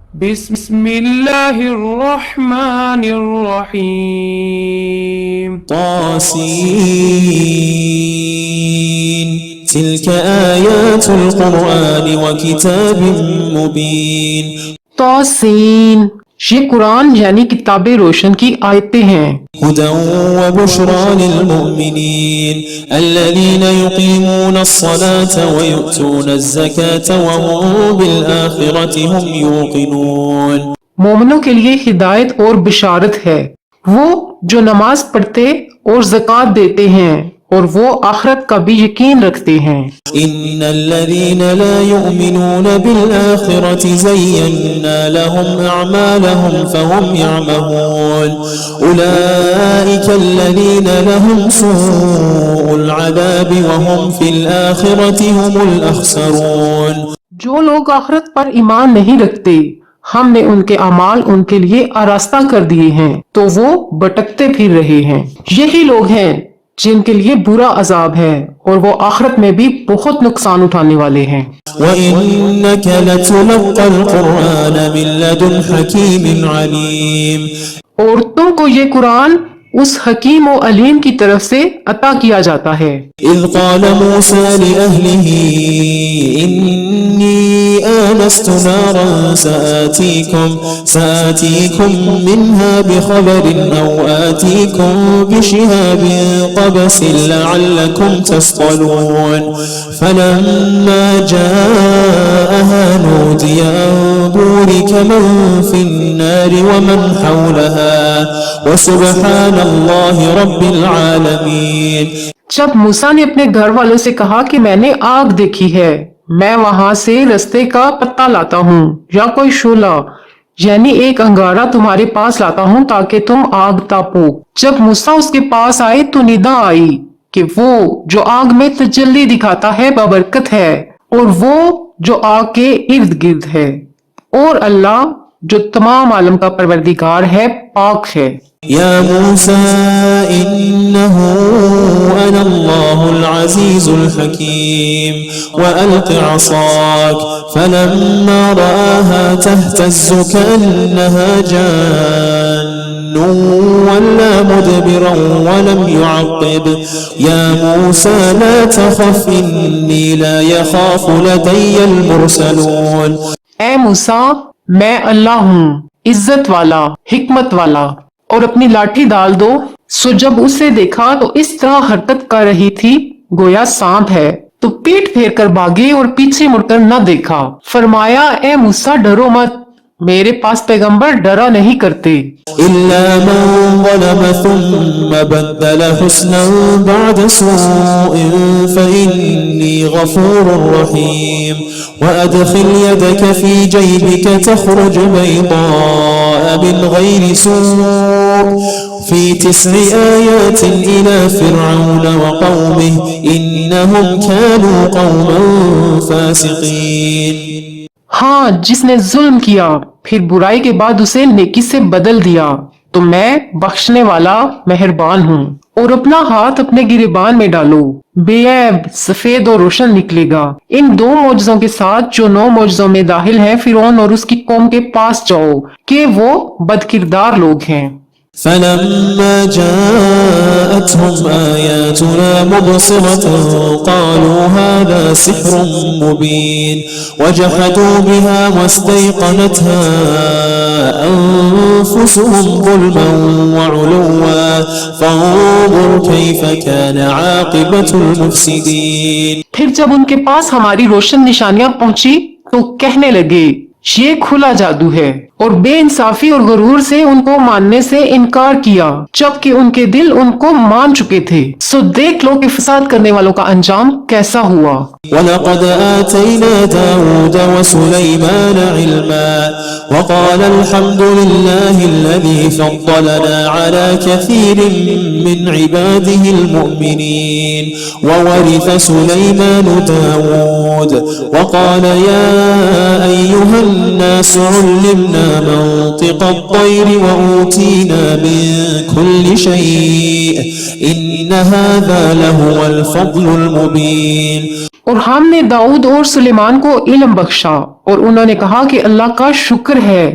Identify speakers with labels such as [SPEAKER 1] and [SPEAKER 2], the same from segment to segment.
[SPEAKER 1] बिस्मिल्लाहिर्रहमानिर्रहीम।
[SPEAKER 2] तासीन तिल्क आयातुल कुरआन व किताबिम मुबीन।
[SPEAKER 3] तौसीन, ये कुरान यानी किताब रोशन की आयतें हैं।
[SPEAKER 2] हुदन व बुशरा लिल मुमिनीन अल्लज़ीना युक़ीमूना अस्सलात व यु'तूना अज़्ज़कात व हुम बिल आखिरति हुम यूक़िनून।
[SPEAKER 3] मोमिनों के लिए हिदायत और बिशारत है, वो जो नमाज पढ़ते और ज़कात देते हैं और वो आखिरत का भी यकीन रखते हैं।
[SPEAKER 2] इन्नल्लज़ीना ला युमिनूना बिल आखिरति ज़य्यन्ना लहुम अअमालहुम फहुम यअमहून उलाइकल्लज़ीना लहुम सूउल अज़ाबि व हुम फिल आखिरति हुमुल अख़सरून।
[SPEAKER 3] जो लोग आखिरत पर ईमान नहीं रखते, हमने उनके अमाल उनके लिए आरास्ता कर दिए हैं तो वो भटकते फिर रहे हैं। यही लोग हैं जिनके लिए बुरा अजाब है और वो आखिरत में भी बहुत नुकसान उठाने वाले हैं।
[SPEAKER 2] वइन्नक लतुलक़्क़ल कुरआन मिन लदुन हकीमिन अलीम।
[SPEAKER 3] और तुमको ये कुरान उस हकीम और अलीम की तरफ से अता किया जाता है।
[SPEAKER 2] इज़ क़ाल मूसा लिअहलिही इन्नी आनस्तु नारन सआतीकुम मिन्हा बिख़बरिन औ आतीकुम बिशिहाबिन क़बसिन लअल्लकुम तस्क़लून फलम्मा जाअहा नूदिया अन बूरिक मन फ़िन्नार व मन हौलहा व सुब्हानल्लाहि रब्बिल आलमीन।
[SPEAKER 3] जब मूसा ने अपने घर वालों से कहा कि मैंने आग देखी है, मैं वहां से रास्ते का पत्ता लाता हूँ या कोई शोला यानी एक अंगारा तुम्हारे पास लाता हूँ ताकि तुम आग तापो। जब मूसा उसके पास आए तो निदा आई कि वो जो आग में तजल्ली दिखाता है बबरकत है और वो जो आग के इर्द गिर्द है, और अल्लाह जो तमाम आलम का परवरदिगार है, पाक है।
[SPEAKER 2] या मूसा इन्नहु अनल्लाहुल अज़ीज़ुल हकीम व अल्क़ि असाक फलम्मा रआहा तहतज़्ज़ु कअन्नहा जान्नुन वल्ला मुदबिरन व लम युअक़्क़िब या मूसा ला तख़फ़ इन्नी ला यख़ाफ़ु लदय्यल मुरसलून।
[SPEAKER 3] ऐ मूसा, मैं अल्लाह हूँ, इज्जत वाला, हिकमत वाला, और अपनी लाठी डाल दो। सो जब उसे देखा तो इस तरह हरकत कर रही थी गोया सांप है, तो पीठ फेर कर भागे और पीछे मुड़कर न देखा। फरमाया, ए मूसा डरो मत, मेरे पास पैगंबर डरा नहीं करते।
[SPEAKER 2] इल्ला मन ज़लम थुम्मा बद्दल हुस्नन बअद सूइन फ़इन्नी गफ़ूरुर रहीम व अदखिल यदक फ़ी जैबिक तख़रुज बैज़ाअ मिन गैरि सूअ फ़ी 9 आयातिन इला फ़िरऔन व क़ौमिहि इन्नहुम कानू क़ौमन फ़ासिक़ीन।
[SPEAKER 3] हाँ, जिसने जुल्म किया फिर बुराई के बाद उसे नेकी से बदल दिया तो मैं बख्शने वाला मेहरबान हूँ। और अपना हाथ अपने गिरेबान में डालो, बेऐब सफेद और रोशन निकलेगा। इन 2 मौजज़ों के साथ जो 9 मौजज़ों में दाखिल है फिरौन और उसकी कौम के पास जाओ कि वो बदकिरदार लोग हैं।
[SPEAKER 2] फलम्मा जाअतहुम आयातुना मुबसिरतन क़ालू हाज़ा सिह्रुन मुबीन वजहदू बिहा वस्तयक़नतहा अन्फुसुहुम ज़ुल्मन व उलुव्वन फ़न्ज़ुर कैफ़ कान आक़िबतुल मुफ़्सिदीन।
[SPEAKER 3] फिर जब उनके पास हमारी रोशन निशानियां पहुंची तो कहने लगे ये खुला जादू है, और बेइंसाफी और गुरूर से उनको मानने से इनकार किया जबकि उनके दिल उनको मान चुके थे। सो देख लो कि फसाद करने वालों का अंजाम कैसा हुआ।
[SPEAKER 2] वलक़द आतैना दाऊद व सुलैमान इल्मा व क़ाल अल्हम्दुलिल्लाहिल्लज़ी फ़द्दलना अला कसीरिन मिन इबादिहिल मुअ्मिनीन व वरिथ सुलैमान दाऊद व क़ाल या अय्युहन नास उल्लिमना منطق الطير وأوتينا من كل شيء إن هذا لهو الفضل المبين।
[SPEAKER 3] और हमने दाऊद और सुलेमान को इल्म बख्शा और उन्होंने कहा कि अल्लाह का शुक्र है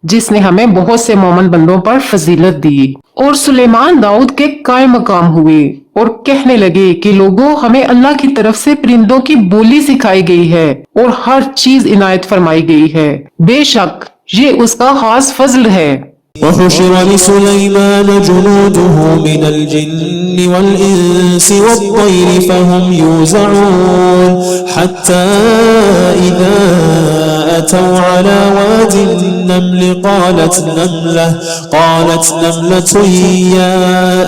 [SPEAKER 3] जिसने हमें बहुत से मोमन बंदों पर फजीलत दी। और सुलेमान दाऊद के कायम मकाम हुए और कहने लगे कि लोगों, हमें अल्लाह की तरफ से परिंदों की बोली सिखाई गई है और हर चीज इनायत फरमाई गई है, बेशक ये उसका खास फजल है।
[SPEAKER 2] وحشر لسليمان جنوده من الجن والإنس والطير فهم يوزعون حتى إذا أتوا على واد النمل قالت نملة يا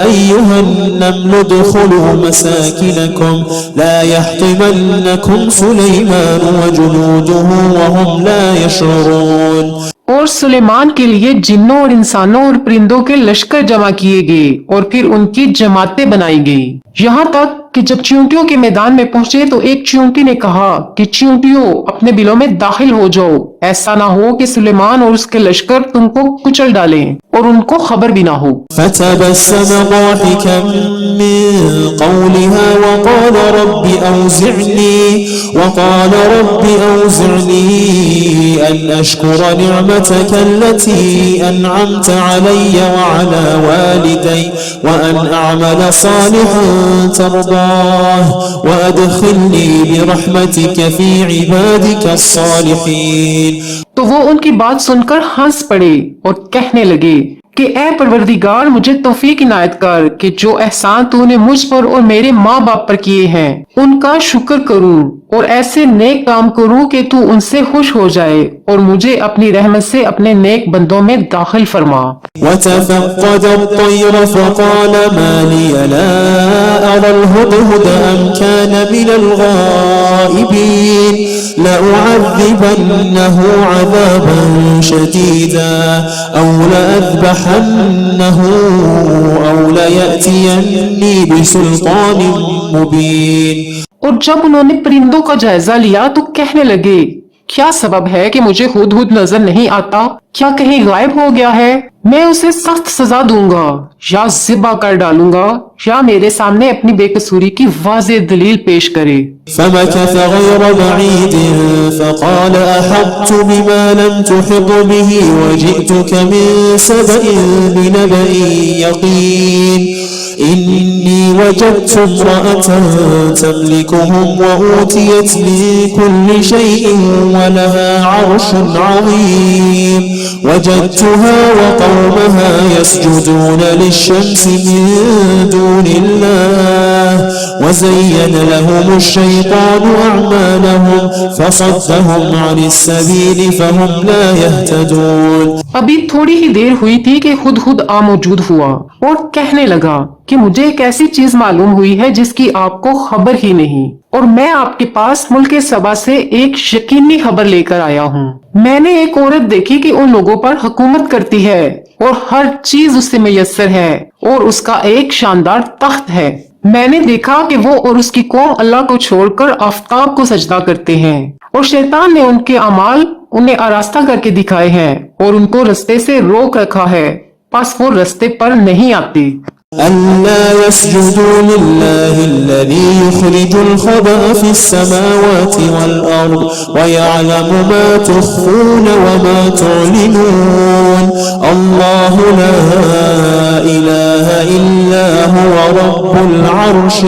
[SPEAKER 2] أيها النمل ادخلوا مساكنكم لا يحطمنكم سليمان وجنوده وهم لا يشعرون।
[SPEAKER 3] और सुलेमान के लिए जिन्नों और इंसानों और परिंदों के लश्कर जमा किए गए और फिर उनकी जमातें बनाई गई, यहाँ तक कि जब चींटियों के मैदान में पहुंचे तो एक चींटी ने कहा कि चींटियों, अपने बिलों में दाखिल हो जाओ, ऐसा ना हो कि सुलेमान और उसके लश्कर तुमको कुचल डालें और उनको खबर भी ना हो।
[SPEAKER 2] فتبسم ضاحكا من قولها وقال رب أوزعني أن أشكر نعمتك التي أنعمت علي وعلى والدي وأن أعمل صالحا ترضاه وأدخلني برحمتك في عبادك الصالحين।
[SPEAKER 3] तो वो उनकी बात सुनकर हंस पड़े और कहने लगे कि ए परवरदिगार, मुझे तौफीक इनायत कर कि जो एहसान तूने मुझ पर और मेरे माँ बाप पर किए हैं उनका शुक्र करूं और ऐसे नेक काम करूं कि तू उनसे खुश हो जाए और मुझे अपनी रहमत से अपने नेक बंदों में दाखिल फरमा।
[SPEAKER 2] وتفقد الطير فقال ما لي لا أرى الهدهد أم كان من الغائبين لأعذبنه عذابا شديدا أو لأذبحنه أو ليأتيني بسلطان مبين।
[SPEAKER 3] और जब उन्होंने परिंदों का जायजा लिया तो कहने लगे, क्या सबब है कि मुझे हुदहुद नजर नहीं आता? क्या कहीं गायब हो गया है? मैं उसे सख्त सजा दूंगा या जिबा कर डालूंगा या मेरे सामने अपनी बेकसूरी की वाज़ेह दलील पेश करे।
[SPEAKER 2] فمكث غير بعيد فقال أحطت بما لم تحط به وجئتك من سبأ بنبأ يقين إني وجدت امرأة تملكهم وأوتيت من كل شيء ولها عرش عظيم وجدتها وقومها يسجدون للشمس من دون الله وزين لهم الشيطان أعمالهم فصدهم عن السبيل فهم لا يهتدون।
[SPEAKER 3] अभी थोड़ी ही देर हुई थी कि खुद आ मौजूद हुआ और कहने लगा कि मुझे एक ऐसी चीज मालूम हुई है जिसकी आपको खबर ही नहीं और मैं आपके पास मुल्क सबा से एक यकीनी खबर लेकर आया हूँ। मैंने एक औरत देखी कि उन लोगों पर हुकूमत करती है और हर चीज उससे मैसर है और उसका एक शानदार तख्त है। मैंने देखा कि वो और उसकी कौम अल्लाह को छोड़कर आफ्ताब को सजदा करते हैं और शैतान ने उनके अमाल उन्हें आरास्ता करके दिखाए हैं और उनको रास्ते से रोक रखा है, बस वो रास्ते पर नहीं आते।
[SPEAKER 2] ألا يسجدوا لله الذي يخرج الخبأ في السماوات والأرض ويعلم ما تخفون وما تعلنون الله لا إله إلا هو رب العرش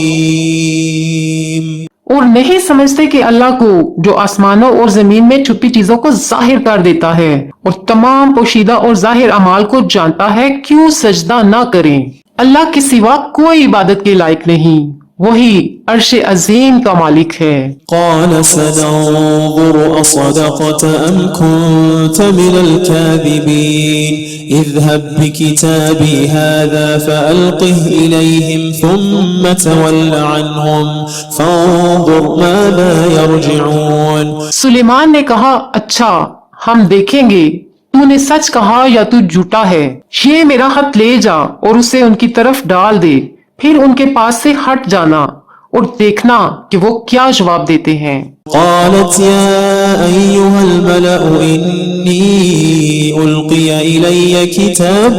[SPEAKER 2] العظيم।
[SPEAKER 3] और नहीं समझते कि अल्लाह को जो आसमानों और जमीन में छुपी चीजों को जाहिर कर देता है और तमाम पोशीदा और जाहिर अमाल को जानता है, क्यों सजदा ना करें? अल्लाह के सिवा कोई इबादत के लायक नहीं, वही अर्श अजीम का मालिक है।
[SPEAKER 2] قال سننظر أصدقت أم كنت من الكاذبين اذهب بكتابي هذا فألقه إليهم ثم تول عنهم فانظر ماذا يرجعون।
[SPEAKER 3] सुलेमान ने कहा, अच्छा हम देखेंगे तूने सच कहा या तू झूठा है। ये मेरा खत ले जा और उसे उनकी तरफ डाल दे, फिर उनके पास से हट जाना और देखना कि वो क्या जवाब देते हैं।
[SPEAKER 2] قالت يا أيها الملأ إني ألقي إلي كتاب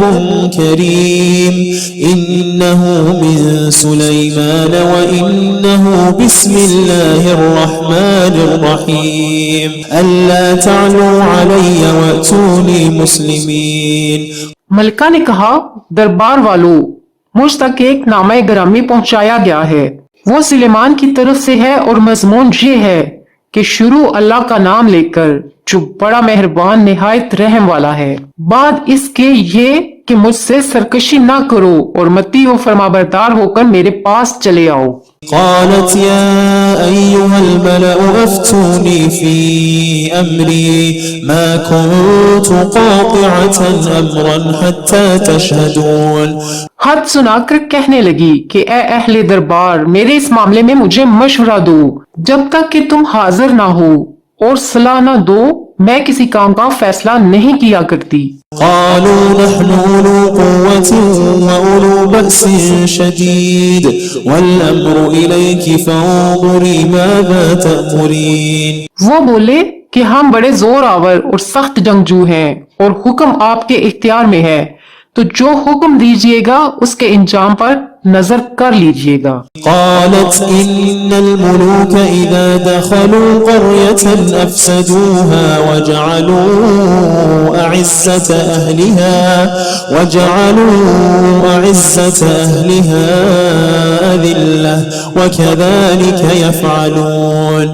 [SPEAKER 2] كريم إنه من سليمان وإنه بسم الله الرحمن الرحيم ألا تعلوا علي وأتوني मुस्लिमीन।
[SPEAKER 3] मलका ने कहा, दरबार वालों, मुझ तक एक नामा ग्रामी पहुंचाया गया है। वो सुलेमान की तरफ से है और मजमून ये है कि शुरू अल्लाह का नाम लेकर जो बड़ा मेहरबान निहायत रहम वाला है। बाद इसके ये कि मुझसे सरकशी ना करो और मती व फरमाबरदार होकर मेरे पास चले आओ।
[SPEAKER 2] قالت يا أيها الملأ أفتوني في أمري ما كنت قاطعة أمرا حتى تشهدون।
[SPEAKER 3] हद सुनाकर कहने लगी कि ए अहले दरबार, मेरे इस मामले में मुझे मशवरा दो, जब तक कि तुम हाजिर ना हो और सलाह न दो मैं किसी काम का फैसला नहीं किया करती।
[SPEAKER 2] قالوا نحن أولو قوة وأولو بأس شديد والأمر إليك فانظري ماذا تأمرين।
[SPEAKER 3] वो बोले कि हम बड़े जोर आवर और सख्त जंगजू हैं और हुक्म आपके इख्तियार में है, तो जो हुक्म दीजिएगा उसके इंजाम पर नजर कर लीजिएगा।
[SPEAKER 2] قالت إن الملوك إذا دخلوا قرية أفسدوها وجعلوا أعزة أهلها أذلة وكذلك يفعلون।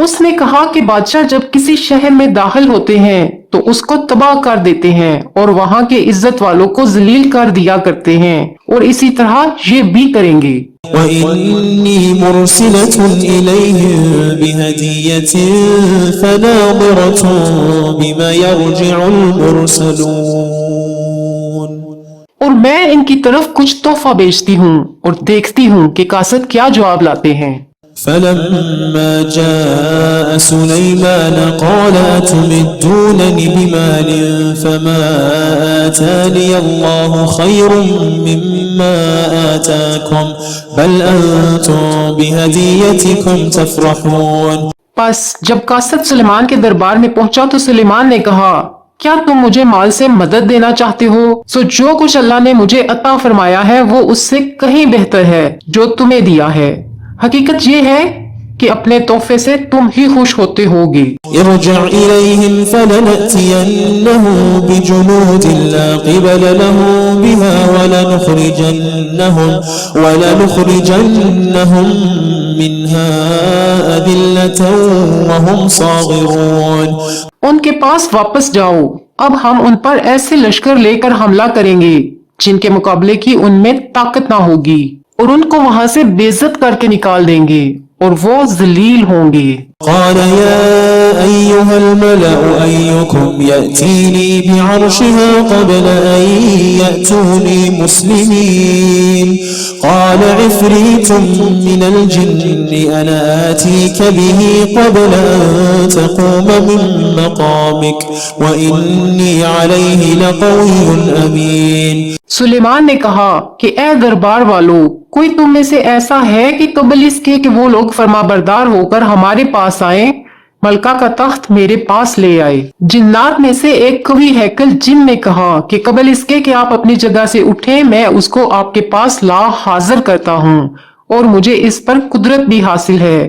[SPEAKER 3] उसने कहा कि बादशाह जब किसी शहर में दाखिल होते हैं तो उसको तबाह कर देते हैं और वहाँ के इज्जत वालों को जलील कर दिया करते हैं और इसी तरह ये भी करेंगे।
[SPEAKER 2] وإني مرسلة إليهم بهدية فناظرة بما يرجع المرسلون।
[SPEAKER 3] और मैं इनकी तरफ कुछ तोहफा भेजती हूँ और देखती हूँ कि कासद क्या जवाब लाते हैं।
[SPEAKER 2] فلما جاء سليمان قال أتمدونني بمال فما آتاني الله خير مما آتاكم بل أنتم بهديتكم تفرحون।
[SPEAKER 3] बस जब कासद सुलेमान के दरबार में पहुंचा तो सुलेमान ने कहा, क्या तुम मुझे माल से मदद देना चाहते हो? सो जो कुछ अल्लाह ने मुझे अता फरमाया है वो उससे कहीं बेहतर है जो तुम्हें दिया है। हकीकत ये है कि अपने तोहफे से तुम ही खुश होते होगे।
[SPEAKER 2] ارجع إليهم فلنأتينهم بجنود لا قبل لهم بها ولنخرجنهم منها أذلة وهم صاغرون।
[SPEAKER 3] उनके पास वापस जाओ, अब हम उन पर ऐसे लश्कर लेकर हमला करेंगे जिनके मुकाबले की उनमें ताकत ना होगी और उनको वहाँ से बेइज्जत करके निकाल देंगे और वो जलील होंगे।
[SPEAKER 2] قال يا أيها الملأ أيكم يأتيني بعرشها قبل أن يأتوني مسلمين قال عفريت من الجن أنا آتيك به قبل أن تقوم من مقامك وإني عليه لقوي أمين।
[SPEAKER 3] सुलेमान ने कहा कि ए दरबार वालों, कोई तुम में से ऐसा है कि कबल इसके कि वो लोग फरमाबरदार होकर हमारे पास आए, मलका का तख्त मेरे पास ले आए। जिन्नात में से एक कवि हैकल जिन ने कहा कि कबल इसके कि आप अपनी जगह से उठे मैं उसको आपके पास ला हाजिर करता हूँ और मुझे इस पर कुदरत भी हासिल है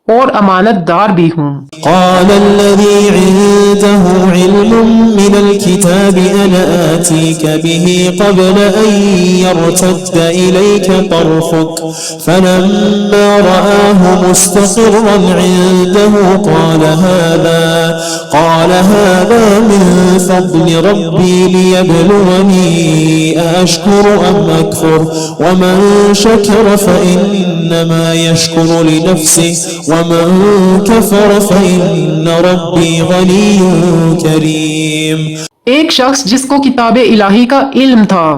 [SPEAKER 3] और अमानतदार भी हूँ।
[SPEAKER 2] قال الذي عنده علم من الكتاب أنا آتيك به قبل أن يرتد إليك طرفك فلما رآه مستقرا عنده قال هذا من فضل ربي ليبلوني أأشكر أم أكفر ومن شكر فإنما يشكر لنفسه ومن كفر فإن ربي غني كريم।
[SPEAKER 3] एक शख्स जिसको किताब इलाही का इल्म था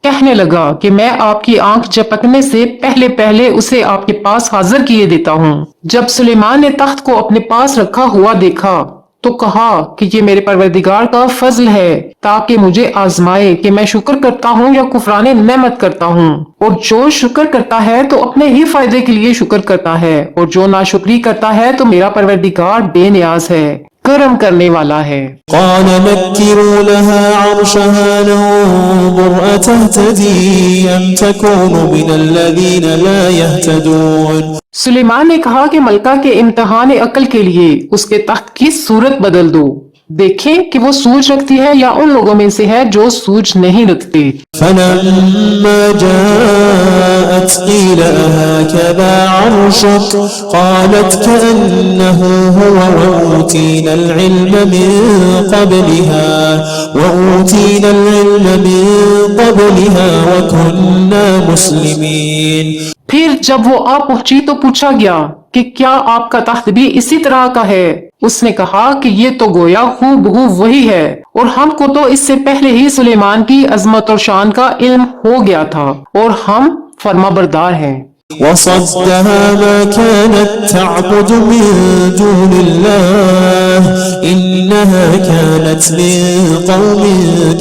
[SPEAKER 3] कहने लगा कि मैं आपकी आंख झपकने से पहले पहले उसे आपके पास हाजिर किए देता हूँ। जब सुलेमान ने तख्त को अपने पास रखा हुआ देखा तो कहा कि ये मेरे परवरदिगार का फजल है ताकि मुझे आजमाए कि मैं शुक्र करता हूँ या कुफराने नेमत करता हूँ। और जो शुक्र करता है तो अपने ही फायदे के लिए शुक्र करता है और जो नाशुक्री करता है तो मेरा परवरदिगार बेनियाज है। करम करने वाला है।
[SPEAKER 2] قال نكروا لها عرشها ننظر أتهتدي أم تكون من الذين لا يهتدون।
[SPEAKER 3] सुलेमान ने कहा कि मलका के इम्तिहान अकल के लिए उसके तख्त की सूरत बदल दो, देखें कि वो सूझ रखती है या उन लोगों में से है जो सूझ नहीं रखते।
[SPEAKER 2] فلما جاءت قيل هكذا عرشك قالت كأنه هو وأوتينا العلم من قبلها وكنا مسلمين।
[SPEAKER 3] फिर जब वो आ पहुंची तो पूछा गया कि क्या आपका तख्त भी इसी तरह का है? उसने कहा कि ये तो गोया हूबहू वही है, और हमको तो इससे पहले ही सुलेमान की अजमत और शान का इल्म हो गया था और हम फरमाबरदार हैं।
[SPEAKER 2] وصدها ما كانت تعبد من دون الله إنها كانت من قوم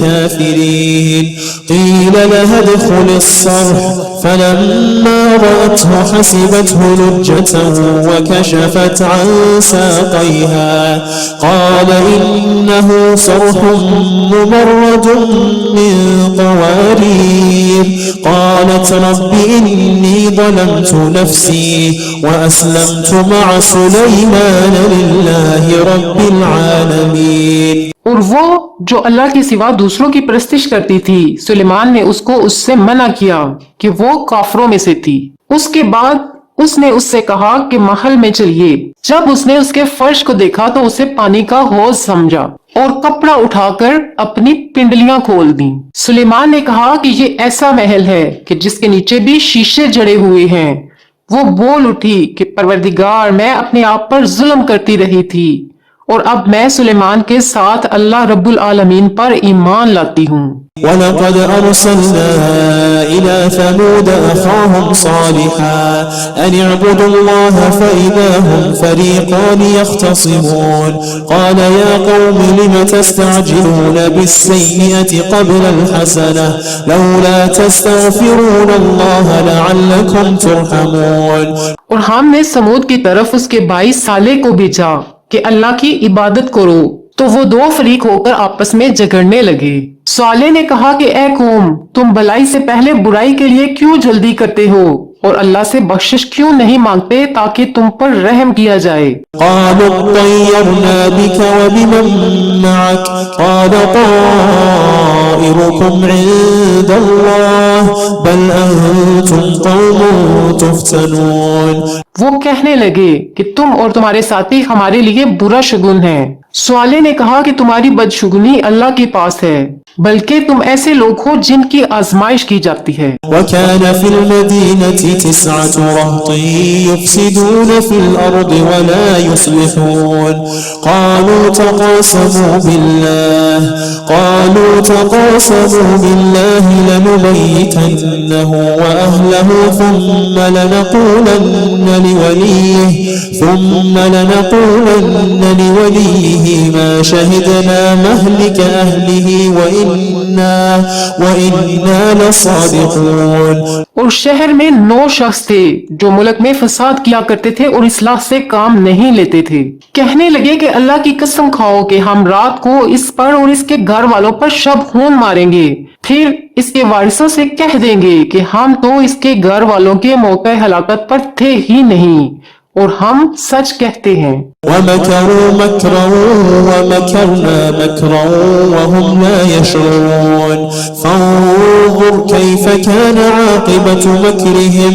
[SPEAKER 2] كافرين قيل لها ادخل الصرح فلما رأته حسبته لجة وكشفت عن ساقيها قال إنه صرح ممرد من قوارير قالت رب إني ظلمت نفسي وأسلمت مع سليمان لله رب العالمين।
[SPEAKER 3] और वो जो अल्लाह के सिवा दूसरों की परस्तिश करती थी, सुलेमान ने उसको उससे मना किया कि वो काफरों में से थी। उसके बाद उसने उससे कहा कि महल में चलिए। जब उसने उसके फर्श को देखा तो उसे पानी का हौज समझा और कपड़ा उठाकर अपनी पिंडलियां खोल दी। सुलेमान ने कहा कि ये ऐसा महल है कि जिसके नीचे भी शीशे जड़े हुए हैं। वो बोल उठी कि परवरदिगार, मैं अपने आप पर जुल्म करती रही थी और अब मैं सुलेमान के साथ अल्लाह रब्बुल आलमीन पर ईमान लाती हूँ।
[SPEAKER 2] وَلَقَدْ أَرْسَلْنَا إِلَى ثَمُودَ أَخَاهُمْ صَالِحًا أَنِ اعْبُدُوا اللَّهَ فَإِذَا هُمْ فَرِيقَانِ يَخْتَصِمُونَ قَالَ يَا قَوْمِ لِمَ تَسْتَعْجِلُونَ بِالسَّيِّئَةِ قَبْلَ الْحَسَنَةِ لَوْلَا تَسْتَغْفِرُونَ اللَّهَ لَعَلَّكُمْ تُرْحَمُونَ।
[SPEAKER 3] और हमने समूद की तरफ उसके भाई साले को भेजा कि अल्लाह की इबादत करो, तो वो दो फरीक होकर आपस में झगड़ने लगे। साले ने कहा कि ए कौम, तुम भलाई से पहले बुराई के लिए क्यों जल्दी करते हो और अल्लाह से बख्शिश क्यों नहीं मांगते ताकि तुम पर रहम किया जाए।
[SPEAKER 2] قالوا اطيرنا بك وبمن معك قال طائركم عند الله بل أنتم قوم تفتنون।
[SPEAKER 3] वो कहने लगे कि तुम और तुम्हारे साथी हमारे लिए बुरा शगुन है। सवाले ने कहा कि तुम्हारी बदशुगुनी अल्लाह के पास है, बल्कि तुम ऐसे लोग हो जिनकी आजमाइश की जाती है।
[SPEAKER 2] وكان في المدينة 9 رهط يفسدون في الأرض ولا يصلحون قالوا تقاسموا بالله لنبيتنه وأهله ثم لنقولن لوليه ما شهدنا مهلك أهله وإنا لصادقون।
[SPEAKER 3] और शहर में 9 शख्स थे जो मुल्क में फसाद किया करते थे और इस्लाह से काम नहीं लेते थे। कहने लगे कि अल्लाह की कसम खाओ कि हम रात को इस पर और इसके घर वालों पर शब खून मारेंगे, फिर इसके वारिसों से कह देंगे कि हम तो इसके घर वालों के मौके हलाकत पर थे ही नहीं और हम सच कहते हैं।
[SPEAKER 2] ومكروا مكرا ومكرنا مكرا وهم لا يشعرون فانظر كيف كان عاقبة مكرهم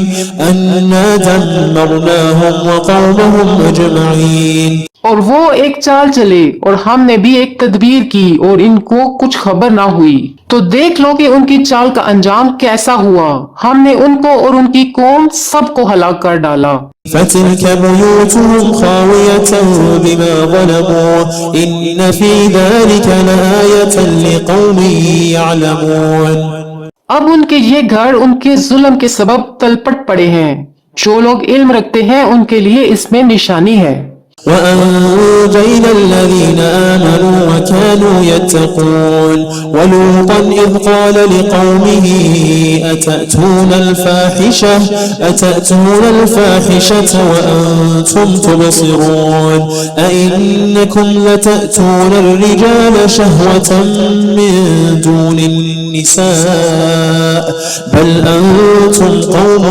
[SPEAKER 2] أنا دمرناهم وقومهم أجمعين।
[SPEAKER 3] और वो एक चाल चले और हमने भी एक तदबीर की और इनको कुछ खबर ना हुई, तो देख लो कि उनकी चाल का अंजाम कैसा हुआ। हमने उनको और उनकी कौम सबको हलाक कर डाला।
[SPEAKER 2] فتلك بيوتهم خاوية بما ظلموا إن في ذلك لآية لقوم يعلمون।
[SPEAKER 3] अब उनके ये घर उनके जुल्म के सबब तलपट पड़े हैं। जो लोग इल्म रखते हैं उनके लिए इसमें निशानी है।
[SPEAKER 2] وأنجينا الذين آمنوا كانوا يتقون ولوطا إذ قال لقومه أتأتون الفاحشة وأنتم تبصرون أئنكم لتأتون الرجال شهوة من دون النساء بل أنتم قوم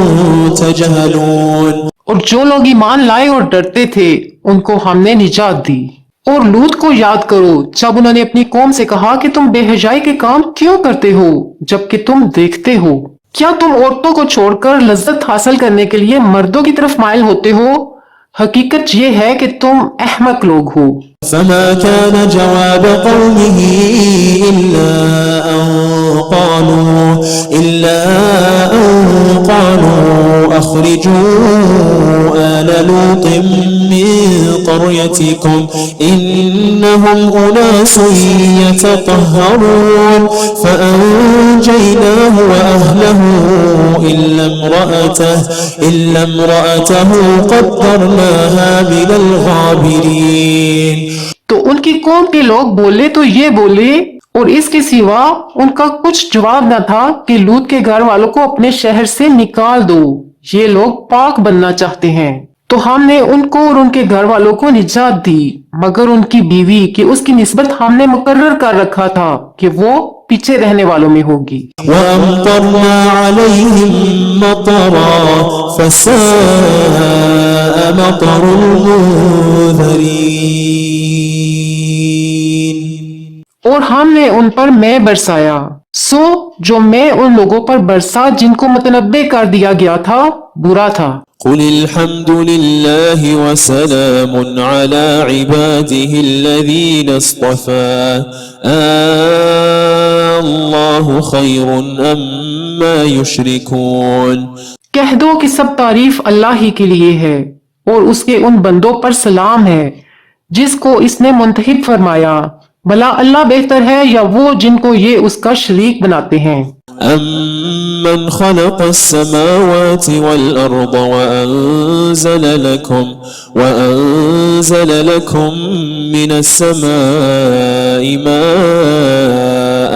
[SPEAKER 2] تجهلون।
[SPEAKER 3] और जो लोग ईमान लाए और डरते थे उनको हमने निजात दी। और लूत को याद करो जब उन्होंने अपनी कौम से कहा कि तुम बेहयाई के काम क्यों करते हो जबकि तुम देखते हो। क्या तुम औरतों को छोड़कर लज्जत हासिल करने के लिए मर्दों की तरफ माइल होते हो? हकीकत ये है कि तुम अहमक लोग हो।
[SPEAKER 2] فما كان جواب قومه إلا أن قالوا أخرجوا آل لوط من قريتكم إنهم أناس يتطهرون فأنجيناه وأهله إلا امرأته قدرناها من الغابرين।
[SPEAKER 3] तो उनकी कौम के लोग बोले तो ये बोले और इसके सिवा उनका कुछ जवाब न था कि लूत के घर वालों को अपने शहर से निकाल दो, ये लोग पाक बनना चाहते हैं। तो हमने उनको और उनके घर वालों को निजात दी मगर उनकी बीवी कि उसकी निस्बत हमने मुकर्रर कर रखा था कि वो पीछे रहने वालों में होगी।
[SPEAKER 2] وأمطرنا عليهم مطرا فساء مطر المنذرين।
[SPEAKER 3] और हमने उन पर मैं बरसाया सो जो मैं उन लोगों पर बरसा जिनको मुतनब्बे कर दिया गया था बुरा था।
[SPEAKER 2] قل الحمد لله وسلام على عباده الذين اصطفى الله خير أما يشركون।
[SPEAKER 3] कह दो कि सब तारीफ अल्लाह ही के लिए है और उसके उन बंदों पर सलाम है जिसको इसने मुंतखब फरमाया। भला अल्लाह बेहतर है या वो जिनको ये उसका शरीक बनाते हैं।
[SPEAKER 2] أمن خلق السماوات والأرض وأنزل لكم من السماء ماء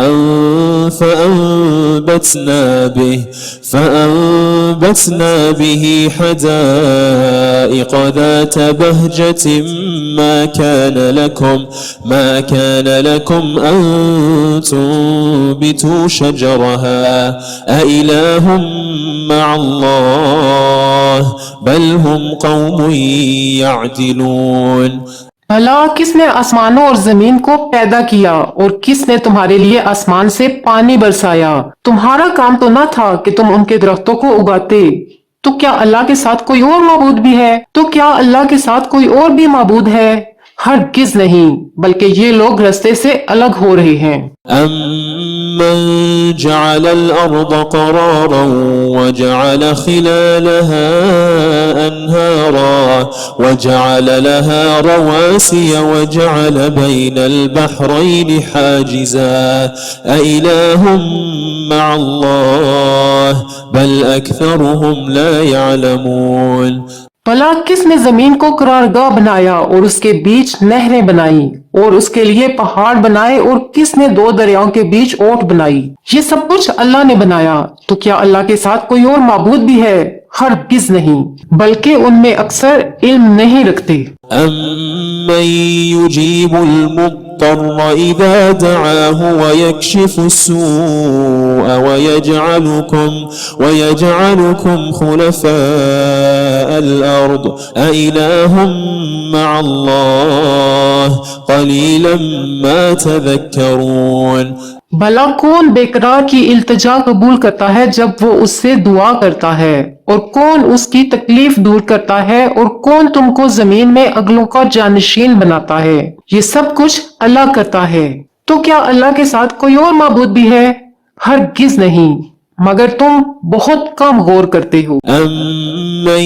[SPEAKER 2] فأنبتنا به حدائق ذات بهجة ما كان لكم أن تنبتوا شجرها أإله مع الله بل هم قوم يعدلون।
[SPEAKER 3] भला किसने आसमानों और जमीन को पैदा किया और किसने तुम्हारे लिए आसमान से पानी बरसाया? तुम्हारा काम तो न था कि तुम उनके दरख्तों को उगाते। तो क्या अल्लाह के साथ कोई और माबूद भी है? तो क्या अल्लाह के साथ कोई और भी माबूद है? हरगिज नहीं, बल्कि ये लोग रास्ते से अलग हो रहे हैं।
[SPEAKER 2] أمن جعل الأرض قرارا وجعل خلالها أنهارا وجعل لها رواسي وجعل بين البحرين حاجزا أإله مع الله بل أكثرهم لا يعلمون।
[SPEAKER 3] भला किसने जमीन को करारगाह बनाया और उसके बीच नहरें बनाई और उसके लिए पहाड़ बनाए और किसने दो दरियाओं के बीच ओट बनाई? ये सब कुछ अल्लाह ने बनाया। तो क्या अल्लाह के साथ कोई और माबूद भी है? हरगिज नहीं, बल्कि उनमें अक्सर इल्म नहीं रखते।
[SPEAKER 2] أمن يجيب المضطر إذا دعاه ويكشف السوء ويجعلكم خلفاء الأرض أإله مع الله قليلا ما تذكرون।
[SPEAKER 3] भला कौन बेकरार की इल्तिजा कबूल करता है जब वो उससे दुआ करता है, और कौन उसकी तकलीफ दूर करता है, और कौन तुमको जमीन में अगलों का जानशीन बनाता है? ये सब कुछ अल्लाह करता है। तो क्या अल्लाह के साथ कोई और माबूद भी है? हरगिज नहीं, मगर तुम बहुत कम गौर करते हो।
[SPEAKER 2] أمن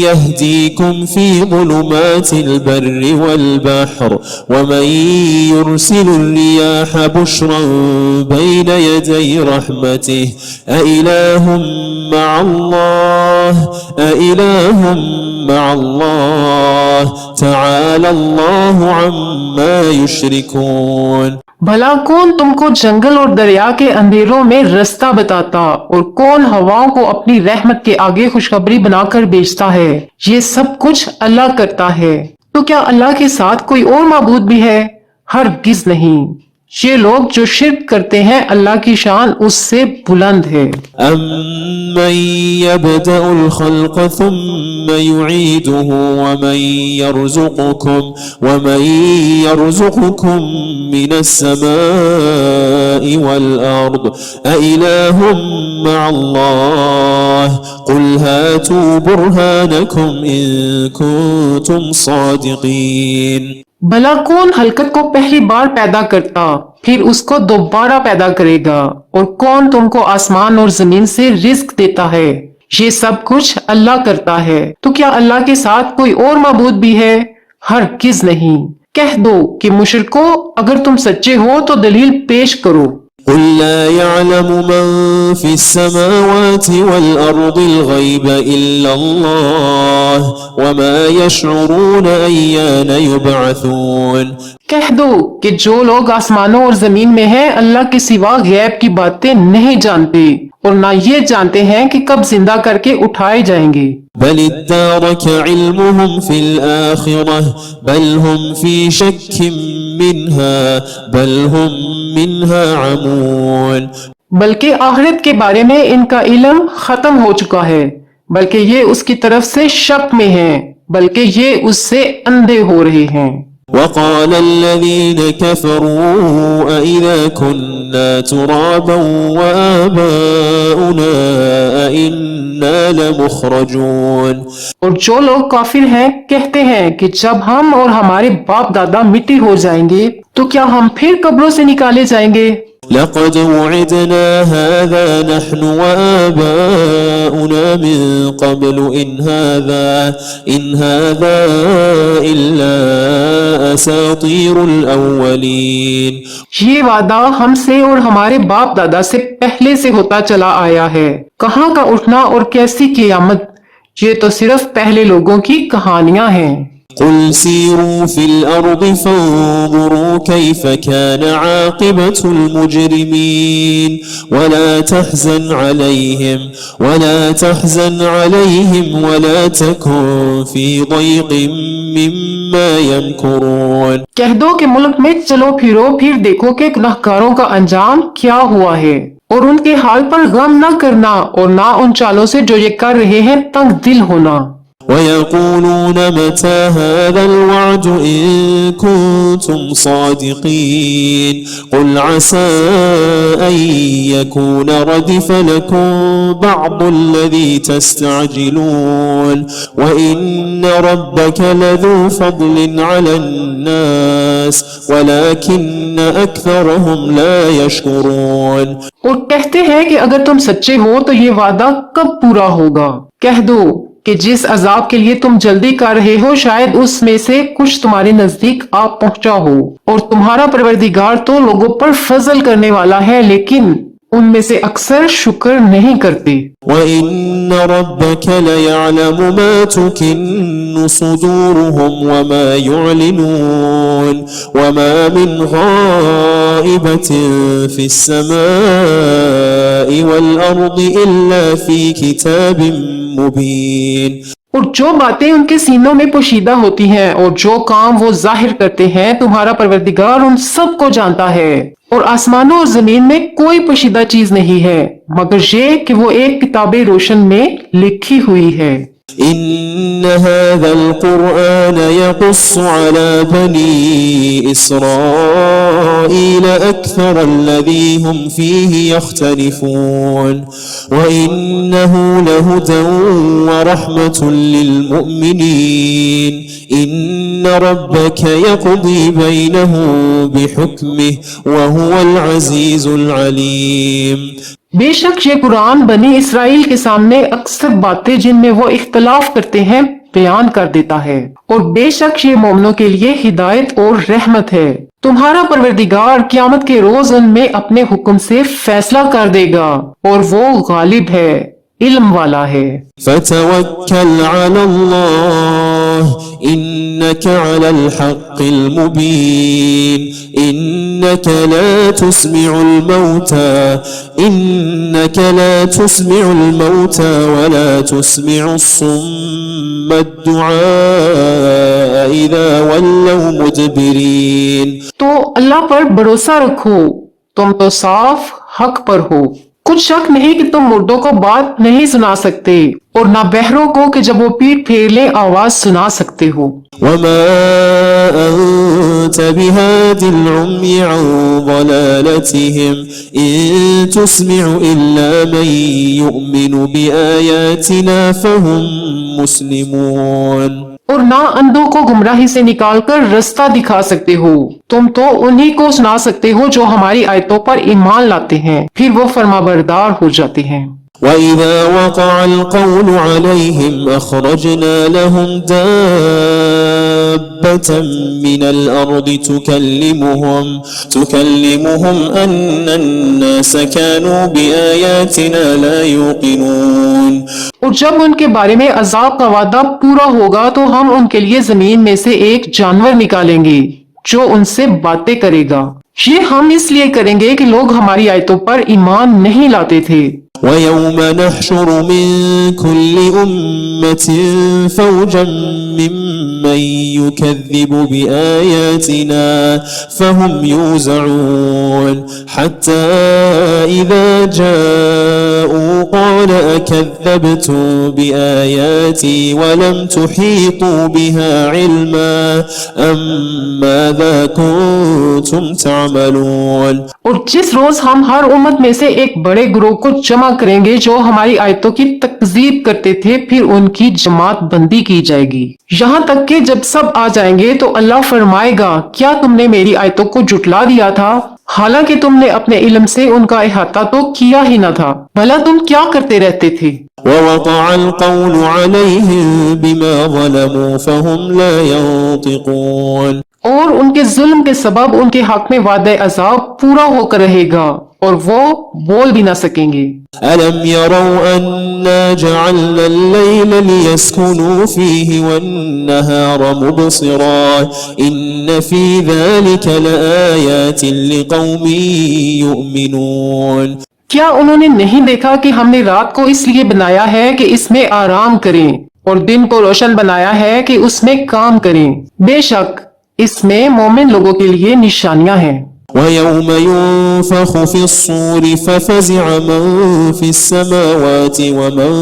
[SPEAKER 2] يهديكم في ظلمات البر والبحر ومن يرسل الرياح بشرا بين يدي رحمته أإله مع الله تعالى الله عما يشركون।
[SPEAKER 3] भला कौन तुमको जंगल और दरिया के अंधेरों में रास्ता बताता और कौन हवाओं को अपनी रहमत के आगे खुशखबरी बनाकर बेचता है। ये सब कुछ अल्लाह करता है। तो क्या अल्लाह के साथ कोई और माबूद भी है? हरगिज नहीं। ये लोग जो शिर्क करते हैं अल्लाह की शान उससे बुलंद है।
[SPEAKER 2] अम्मन यब्दअुल खल्क़ सुम्मा युईदुहु वमन यर्ज़ुकुकुम मिनस समाई वल अर्द अइलाहुम मअल्लाह कुल हातू बुरहानकुम इन कुंतुम सादिक़ीन।
[SPEAKER 3] भला कौन हलकत को पहली बार पैदा करता फिर उसको दोबारा पैदा करेगा, और कौन तुमको आसमान और जमीन से रिज्क देता है। ये सब कुछ अल्लाह करता है। तो क्या अल्लाह के साथ कोई और माबूद भी है? हरगिज नहीं। कह दो कि मुशरिको अगर तुम सच्चे हो तो दलील पेश करो।
[SPEAKER 2] कुल ला यअलमु मन फिस्समावाति वल अर्दिल गैब इल्लल्लाह वमा यशउरून अय्यान युबअसून।
[SPEAKER 3] कह दो कि जो लोग आसमानों और जमीन में हैं अल्लाह के सिवा गैब की बातें नहीं जानते और ना ये जानते हैं कि कब जिंदा करके उठाए जाएंगे।
[SPEAKER 2] बल इद्दारक इल्मुहुम फिल आखिरह बल हुम फी शक्किम मिन्हा अमून।
[SPEAKER 3] बल्कि आखिरत के बारे में इनका इल्म खत्म हो चुका है, बल्कि ये उसकी तरफ से शक में हैं, बल्कि ये उससे अंधे हो रहे हैं।
[SPEAKER 2] वक़ाल अल्लज़ीन कफ़रू अइज़ा कुन्ना तुराबन व आबाउना अइन्ना लमुख़रजून। और
[SPEAKER 3] जो लोग काफिर हैं कहते हैं कि जब हम और हमारे बाप दादा मिट्टी हो जाएंगे तो क्या हम फिर कब्रों से निकाले जाएंगे।
[SPEAKER 2] लक़द वुഇदना हाज़ा नहनु व आबाउना मिन क़ब्लु इन हाज़ा इल्ला असातीरुल अव्वलीन।
[SPEAKER 3] ये वादा हमसे और हमारे बाप दादा से पहले से होता चला आया है। कहाँ का उठना और कैसी क़यामत, ये तो सिर्फ पहले लोगों की कहानियां हैं।
[SPEAKER 2] कुल सीरू फिल अर्दि फंज़ुरू कैफ़ कान आक़िबतुल मुजरिमीन वला तहज़न अलैहिम वला तकुन फी ज़ैक़िन मिम्मा यमकुरून।
[SPEAKER 3] कह दो कि मुल्क में चलो फिरो फिर देखो कि गुनहगारों का अंजाम क्या हुआ है, और उनके हाल पर गम न करना और ना उन चालों से जो ये कर रहे हैं तंग दिल होना।
[SPEAKER 2] वयक़ूलून मता हाज़ल वअद इन कुंतुम सादिक़ीन कुल असा अन यकून रदिफ़ लकुम बअदुल्लज़ी तस्तअजिलून व इन्न रब्बक लज़ू फ़ज़लिन अलन्नास वलाकिन्न अक्सरहुम ला यशकुरून।
[SPEAKER 3] और कहते हैं कि अगर तुम सच्चे हो तो ये वादा कब पूरा होगा। कह दो कि जिस अजाब के लिए तुम जल्दी कर रहे हो शायद उसमें से कुछ तुम्हारे नजदीक आ पहुंचा हो, और तुम्हारा परवरदिगार तो लोगों पर फजल करने वाला है लेकिन उनमें से अक्सर शुक्र नहीं करते।
[SPEAKER 2] वइन्न रब्बक लयअलमु मा तुकिन्नु सुदूरुहुम वमा युअलिनून वमा मिन गाइबतिन फिस समाई वल अर्दि इल्ला फी किताबिन मुबीन। और
[SPEAKER 3] जो बातें उनके सीनों में पोशीदा होती हैं और जो काम वो जाहिर करते हैं तुम्हारा परवरदिगार उन सब को जानता है, और आसमानों और जमीन में कोई पोशीदा चीज नहीं है मगर ये कि वो एक किताबे रोशन में लिखी हुई है।
[SPEAKER 2] इन्न हाज़ल क़ुरआन यक़ुस्सु अला बनी इस्राईल अक्सरल्लज़ी हुम फ़ीही यख्तलिफ़ून व इन्नहु लहुदन व रहमतुन लिलमुमिनीन इन्न रब्बक यक़दी बैनहुम बिहुक्मिही व हुवल अज़ीज़ुल अलीम।
[SPEAKER 3] बेशक ये कुरान बनी इसराइल के सामने अक्सर बातें जिनमें वो इख्तलाफ करते हैं बयान कर देता है, और बेशक ये मोमिनों के लिए हिदायत और रहमत है। तुम्हारा परवरदिगार क़यामत के रोज उनमें अपने हुक्म से फैसला कर देगा और वो गालिब है, इल्म वाला है।
[SPEAKER 2] فتوكل على الله إنك على الحق المبين إنك لا تسمع الموتى ولا تسمع الصم الدعاء إذا ولوا مدبرين।
[SPEAKER 3] तो अल्लाह पर भरोसा रखो, तुम तो साफ हक पर हो। कुछ शक नहीं कि तुम मुर्दों को बात नहीं सुना सकते और ना बहरों को कि जब वो पीठ फेर ले आवाज सुना सकते हो।
[SPEAKER 2] وما أنت بهاد العمي عن ضلالتهم إن تسمع إلا من يؤمن بآياتنا فهم مسلمون।
[SPEAKER 3] और ना अंधों को गुमराही से निकालकर रास्ता दिखा सकते हो, तुम तो उन्हीं को सुना सकते हो जो हमारी आयतों पर ईमान लाते हैं, फिर वो फरमाबरदार हो जाते हैं।
[SPEAKER 2] وإذا وقع القول عليهم أخرجنا لهم دابة من الأرض تكلمهم أن الناس كانوا بآياتنا لا يوقنون।
[SPEAKER 3] और जब उनके बारे में अजाब का वादा पूरा होगा तो हम उनके लिए जमीन में से एक जानवर निकालेंगे जो उनसे बातें करेगा। ये हम इसलिए करेंगे कि लोग हमारी आयतों पर ईमान नहीं लाते थे।
[SPEAKER 2] ويوم نحشر من كل أمة فوجا ممن يكذب بآياتنا فهم يوزعون حتى إذا جاءوا قال أكذبتم بآياتي ولم تحيطوا بها علما أم ماذا كنتم تعملون।
[SPEAKER 3] और जिस रोज हम हर उम्मत में से एक बड़े ग्रोह को जमा करेंगे जो हमारी आयतों की तकजीब करते थे, फिर उनकी जमात बंदी की जाएगी यहाँ तक कि जब सब आ जाएंगे तो अल्लाह फरमाएगा, क्या तुमने मेरी आयतों को जुटला दिया था, हालांकि तुमने अपने इल्म से उनका इहाता तो किया ही न था, भला तुम क्या करते रहते थे।
[SPEAKER 2] ووقع القول عليهم بما ظلموا فهم لا ينطقون।
[SPEAKER 3] और उनके जुल्म के सबब उनके हक में वादे अजाब पूरा होकर रहेगा और वो बोल भी ना सकेंगे।
[SPEAKER 2] ألم يروا أنا جعلنا الليل ليسكنوا فيه والنهار مبصرا إن في ذلك لآيات لقوم يؤمنون। क्या
[SPEAKER 3] उन्होंने नहीं देखा कि हमने रात को इसलिए बनाया है कि इसमें आराम करें और दिन को रोशन बनाया है कि उसमें काम करें, बेशक इसमें मोमिन लोगों के लिए निशानियां हैं।
[SPEAKER 2] ويوم ينفخ في الصور ففزع من في السماوات ومن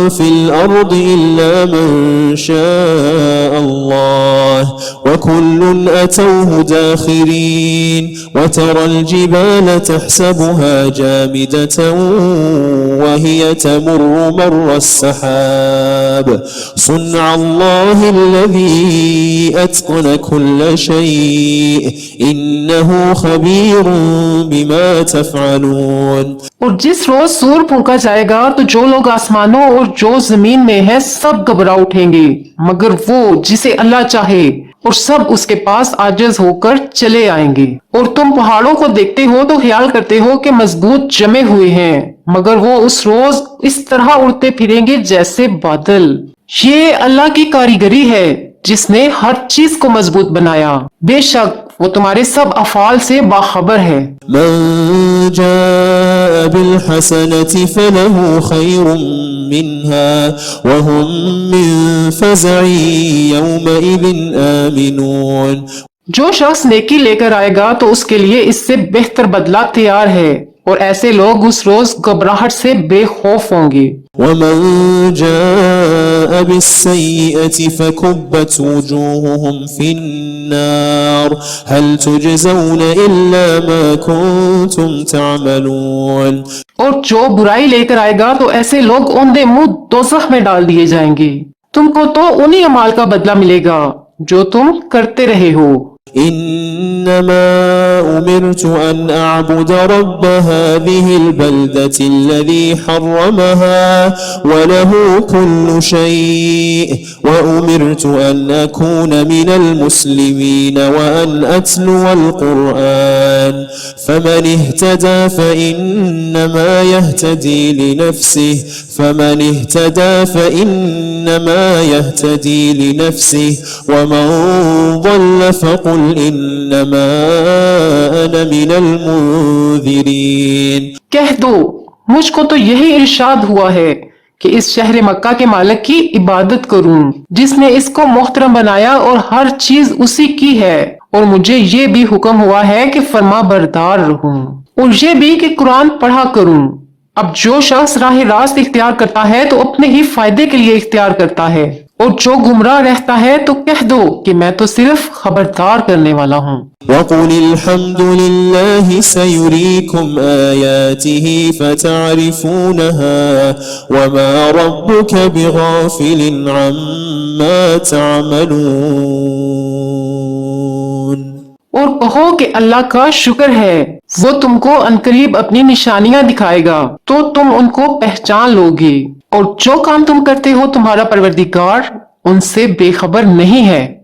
[SPEAKER 2] في الأرض إلا من شاء الله وكل أتوه داخرين وترى الجبال تحسبها جامدة وهي تمر مر السحاب صنع الله الذي أتقن كل شيء إنه خبير بما تفعلون।
[SPEAKER 3] और जिस रोज सूर फूंका जाएगा तो जो लोग आसमानों और जो जमीन में है सब घबरा उठेंगे मगर वो जिसे अल्लाह चाहे और सब उसके पास आजिज होकर चले आएंगे। और तुम पहाड़ों को देखते हो तो ख्याल करते हो कि मजबूत जमे हुए हैं मगर वो उस रोज इस तरह उड़ते फिरेंगे जैसे बादल। ये अल्लाह की कारीगरी है जिसने हर चीज को मजबूत बनाया, बेशक वो तुम्हारे सब अफाल से बाखबर है।
[SPEAKER 2] من جاء بالحسنة فله خير منها وهم من فزع يومئذ آمنون।
[SPEAKER 3] जो शख्स नेकी लेकर आएगा तो उसके लिए इससे बेहतर बदला तैयार है और ऐसे लोग उस रोज घबराहट से बेखौफ होंगे।
[SPEAKER 2] ومن جاء بالسيئة فكبت وجوههم في النار هل تجزون إلا ما كنتم تعملون।
[SPEAKER 3] और जो बुराई लेकर आएगा तो ऐसे लोग औंधे मुंह दोज़ख में डाल दिए जाएंगे, तुमको तो उन्हीं अमाल का बदला मिलेगा जो तुम करते रहे हो।
[SPEAKER 2] إنما أمرت أن أعبد رب هذه البلدة الذي حرمها وله كل شيء وأمرت أن أكون من المسلمين وأن أتلو القرآن فمن اهتدى فإنما يهتدي لنفسه لنفسه ومن ضل فقل إنما أنا من المنذرين
[SPEAKER 3] कह दो मुझको तो यही इरशाद हुआ है कि इस शहर मक्का के मालिक की इबादत करूं जिसने इसको मोहतरम बनाया और हर चीज उसी की है। और मुझे ये भी हुक्म हुआ है कि फर्मा बरदार रहूं और ये भी कि कुरान पढ़ा करूं। अब जो शख्स राह रास्त इख्तियार करता है तो अपने ही फायदे के लिए इख्तियार करता है और जो गुमराह रहता है तो कह दो कि मैं तो सिर्फ खबरदार करने वाला हूँ।
[SPEAKER 2] وقل الحمد لله سيريكم آياته فتعرفونها وما ربك بغافل عما تعملون।
[SPEAKER 3] और कहो कि अल्लाह का शुक्र है वो तुमको अनकरीब अपनी निशानियां दिखाएगा तो तुम उनको पहचान लोगे और जो काम तुम करते हो तुम्हारा परवरदिगार उनसे बेखबर नहीं है।